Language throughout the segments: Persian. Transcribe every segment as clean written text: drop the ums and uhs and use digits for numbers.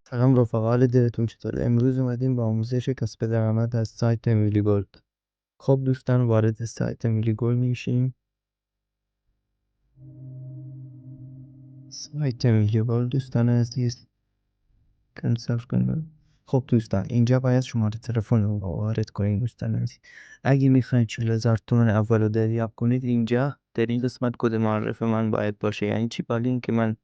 سلام رفقا، حال دلتون چطوره؟ امروز اومدیم با آموزش کسب درآمد از سایت میلی گولد. خب دوستان، وارد سایت میلی گولد میشیم. سایت میلی گولد دوستان عزیز کنسل کنیم. خب دوستان، اینجا باید شماره تلفن رو وارد کنید. دوستان عزیز، اگه میخواید 40,000 تومان اول رو دریافت کنید، اینجا در این قسمت کد معرف من باید باشه. یعنی چی؟ باید این که من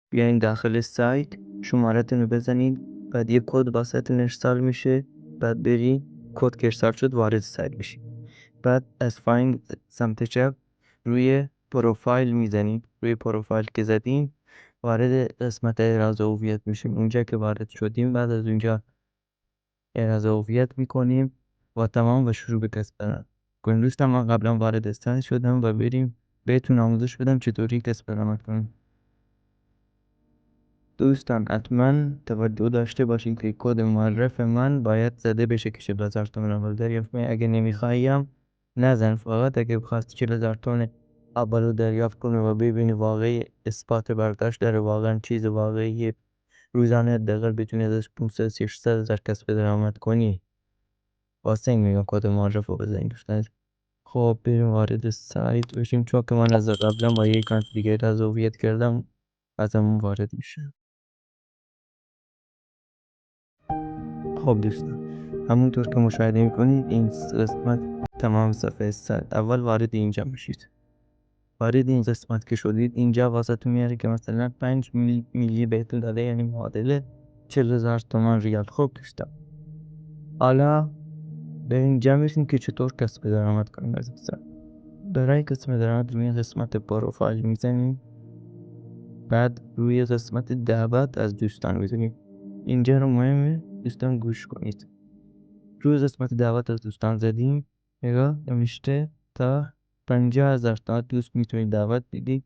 بیاین داخل سایت، شمارتون رو بزنید، بعد یه کد واسهتون ارسال میشه، بعد برید کد که ارسال شد وارد سایت میشید. بعد از پایین سمت چپ روی پروفایل میزنید. روی پروفایل که زدیم وارد قسمت اعراض هویت میشیم. اونجا که وارد شدیم، بعد از اونجا اعراض هویت میکنیم و تمام و شروع به کسب درآمد کنیم. دوستان، من قبلا وارد سایت شدم و بریم بهتون آموزش بدم چطوری کسب درآمد کنیم. دوستان حتما توجه داشته باشین که کد معرف من باید زده بشه که 40,000 تومان اول دریافت کنی. اگه نمیخوایم نزن. فقط اگه بخواست 40,000 تومان اول رو دریافت کنه و ببینی واقعی اثبات برداشت داره، واقعا چیز واقعی، روزانه حداقل بتونی ازش 500-600 کسب درآمد کنی، واسه این میگم کد معرف رو بزنید دوستان. خب بریم وارد سایت بشیم، چون که من از قبلا با یک کانت دیگه از هویت کردم، ازمون وارد میشه. خب دوستان، همونطور که مشاهده میکنید این قسمت تمام صفحه سایت. اول وارد اینجا میشید. وارد این قسمت که شدید، اینجا واسهتون میاره که مثلا 5 میلی بهتون داده، یعنی معادل 40,000 تومان ریال. خب دوستان، حالا به اینجا میرسیم که چطور کسب درآمد کنیم از دوستان. برای کسب درآمد روی قسمت پروفایل میزنیم، بعد روی قسمت دعوت از دوستان میزنیم. اینجا رو مهمه دوستان گوش کنید. روی قسمت دعوت از دوستان زدیم، نگاه نوشته تا 50,000 تا دوست میتونید دعوت بدید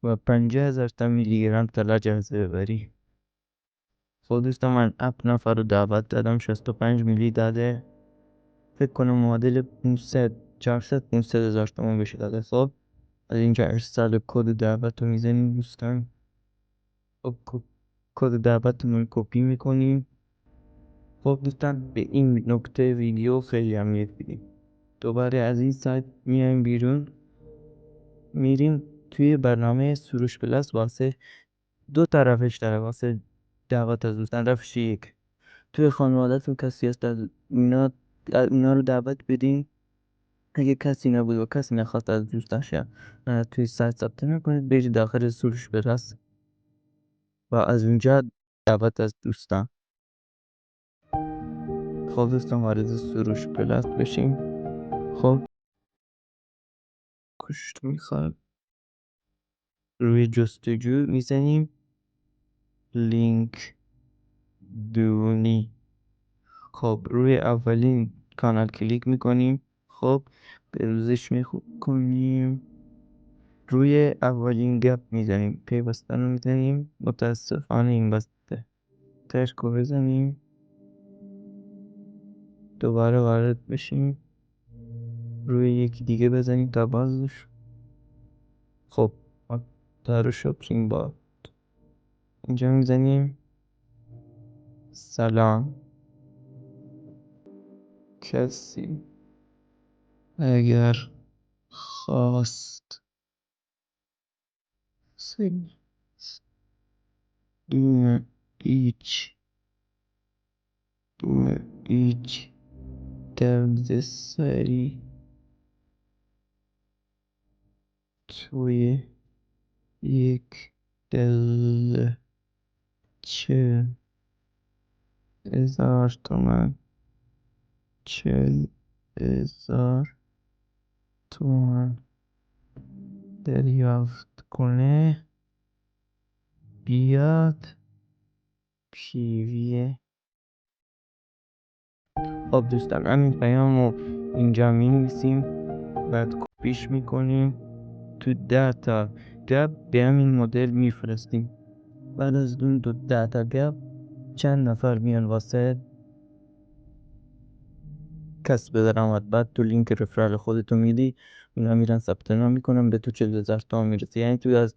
و 50,000 تا میلی گرم طلا جایزه ببری. خب دوستان، من 7 نفر رو دعوت دادم، 65 میلی داده. فکر کنم معادل 500 تومان بشه داده. خب از اینجا ارسال کد دعوت رو میزنیم دوستان. خب کد دعوت رو کپی میکنیم. خب دوستان، به این نکته ویدیو خیلی اهمیت بدیم. دوباره از این سایت میایم بیرون، میریم توی برنامه سروش پلاس. واسه دو تا روش داره واسه دعوت از دوستان. روش یک، توی خانواده‌تون کسی هست از اونا رو دعوت بدین. اگه کسی نبود و کسی نخواست از دوستاش توی سایت ثبت نام کنید، برید داخل سروش پلاس و از اونجا دعوت از دوستان. خب دوستان، وارد سروش پلاس بشیم. خب کشت میخواد روی جستجو میزنیم لینک دونی. خب روی اولین کانال کلیک میکنیم. خب به روزش میکنیم، روی اولین گپ میزنیم، پیوستن رو میزنیم. متاسفانه این بسته، تشکو بزنیم، دوباره وارد بشیم، روی یکی دیگه بزنیم تا بازش. خب دارو شاپینگ با اینجا میزنیم. سلام، کسی اگر خواست دون هیچ دردسری توی یک دقیقه 40,000 تومن 40,000 تومن دریافت کنه، بیاد پیوی. خب دوستان، همین پیام رو اینجا می نویسیم، بعد کپیش میکنیم، تو 10 تا گپ به همین مدل میفرستیم. بعد از اون 10 تا گپ چند نفر میان واسه کسب درآمد. بعد تو لینک رفرال خودتو میدی، اونا میرن ثبت نام میکنن، به تو 40,000 تومان میرسه. یعنی تو از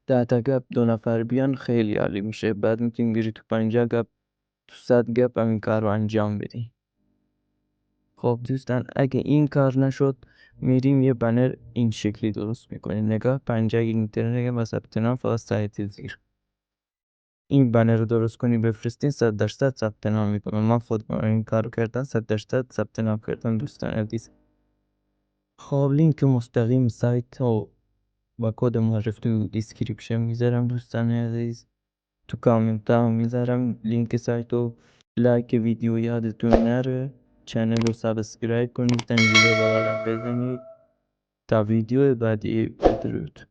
10 تا گپ 2 نفر بیان خیلی عالی میشه. بعد میتونی بری تو 50 گپ تو 100 گپ همین کار رو انجام بدی. خب دوستان اگه این کار نشد میریم یه بنر این شکلی درست میکنیم. نگاه 50 اینترنت و ثبت نام فقط سایت زیر. این بنر رو درست کنی بفرستین 100% ثبت نام میکنم. من خود این کارو کردم 100% ثبت نام کردم دوستان عزیز. خب لینک مستقیم سایت و کد معرف تو دیسکریپشن میذارم دوستان عزیز. تو کامنت هم میذارم لینک سایت و لایک ویدیو یادتون نره. چنل رو سابسکرایب کنید، زنگوله بغلم بزنید تا ویدیو بعدی. بدرود.